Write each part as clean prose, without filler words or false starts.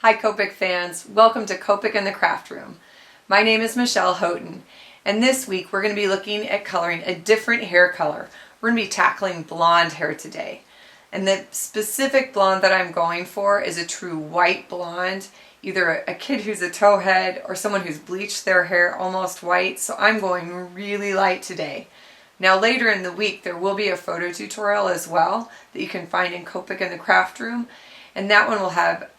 Hi Copic fans, welcome to Copic in the Craft Room. My name is Michelle Houghton, and this week we're going to be looking at coloring a different hair color. We're going to be tackling blonde hair today. And the specific blonde that I'm going for is a true white blonde, either a kid who's a towhead or someone who's bleached their hair almost white, so I'm going really light today. Now later in the week there will be a photo tutorial as well that you can find in Copic in the Craft Room, and that one will have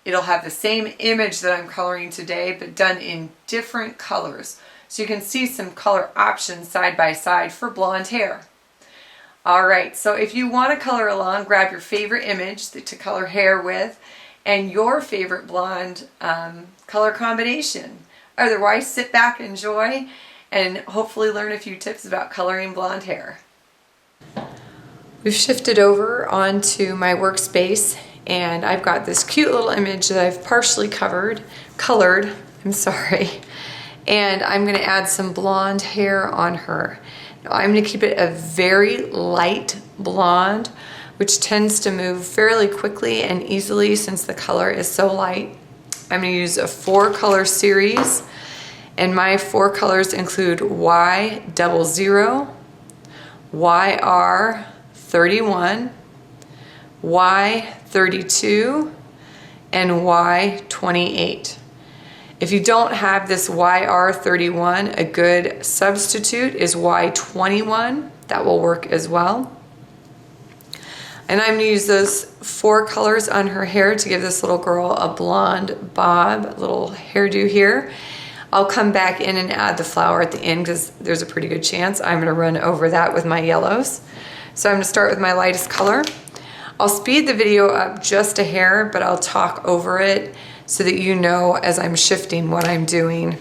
it'll have the same image that I'm coloring today, but done in different colors. So you can see some color options side by side for blonde hair. Alright, so if you want to color along, grab your favorite image to color hair with and your favorite blonde color combination. Otherwise, sit back, enjoy, and hopefully learn a few tips about coloring blonde hair. We've shifted over onto my workspace, and I've got this cute little image that I've partially colored, and I'm going to add some blonde hair on her. Now, I'm going to keep it a very light blonde, which tends to move fairly quickly and easily since the color is so light. I'm going to use a 4-color series, and my 4 colors include Y00, YR31, Y32, and Y28. If you don't have this YR31, a good substitute is Y21. That will work as well. And I'm going to use those 4 colors on her hair to give this little girl a blonde bob, little hairdo here. I'll come back in and add the flower at the end because there's a pretty good chance I'm going to run over that with my yellows. So I'm going to start with my lightest color. I'll speed the video up just a hair, but I'll talk over it so that you know as I'm shifting what I'm doing.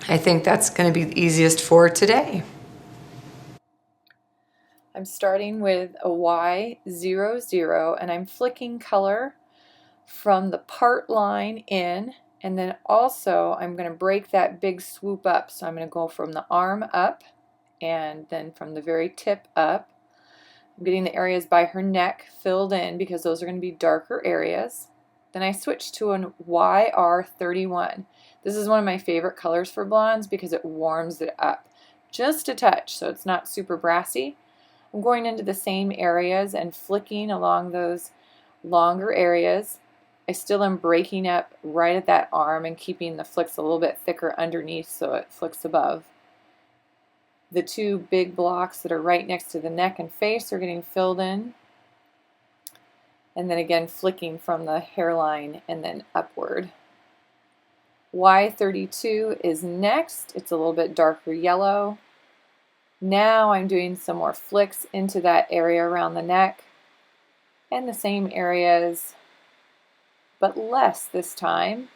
I think that's going to be the easiest for today. I'm starting with a Y00, and I'm flicking color from the part line in, and then also I'm going to break that big swoop up. So I'm going to go from the arm up and then from the very tip up. I'm getting the areas by her neck filled in because those are going to be darker areas. Then I switch to an YR31. This is one of my favorite colors for blondes because it warms it up just a touch, so it's not super brassy. I'm going into the same areas and flicking along those longer areas. I still am breaking up right at that arm and keeping the flicks a little bit thicker underneath so it flicks above. The 2 big blocks that are right next to the neck and face are getting filled in. And then again flicking from the hairline and then upward. Y32 is next. It's a little bit darker yellow. Now I'm doing some more flicks into that area around the neck and the same areas, but less this time.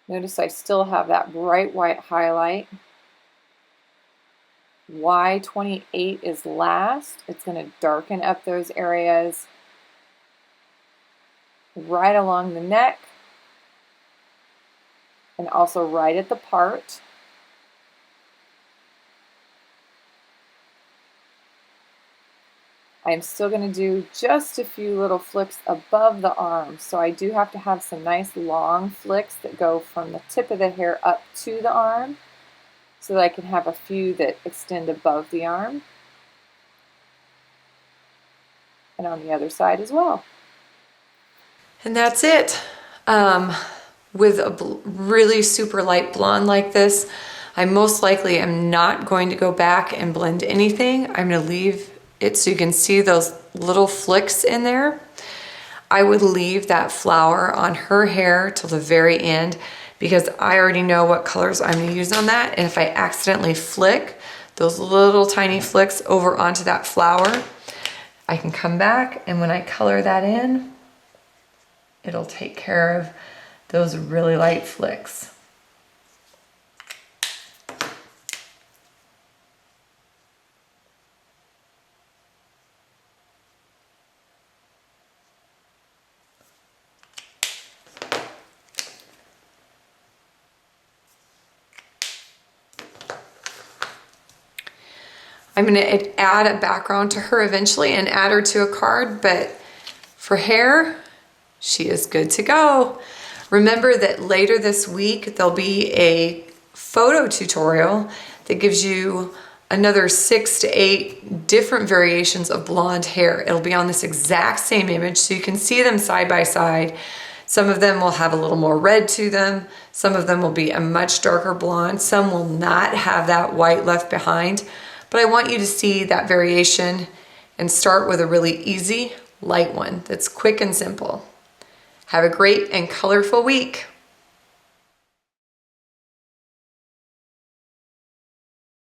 Notice I still have that bright white highlight. Y28 is last. It's going to darken up those areas right along the neck and also right at the part. I'm still going to do just a few little flicks above the arm, so I do have to have some nice long flicks that go from the tip of the hair up to the arm, so that I can have a few that extend above the arm, and on the other side as well. And that's it. With a really super light blonde like this, I most likely am not going to go back and blend anything. I'm going to leave it so you can see those little flicks in there. I would leave that flower on her hair till the very end because I already know what colors I'm going to use on that, and if I accidentally flick those little tiny flicks over onto that flower, I can come back and when I color that in, it'll take care of those really light flicks. I'm going to add a background to her eventually and add her to a card, but for hair, She is good to go. Remember that later this week, there'll be a photo tutorial that gives you another 6 to 8 different variations of blonde hair. It'll be on this exact same image so you can see them side by side. Some of them will have a little more red to them. Some of them will be a much darker blonde. Some will not have that white left behind. But I want you to see that variation and start with a really easy, light one that's quick and simple. Have a great and colorful week.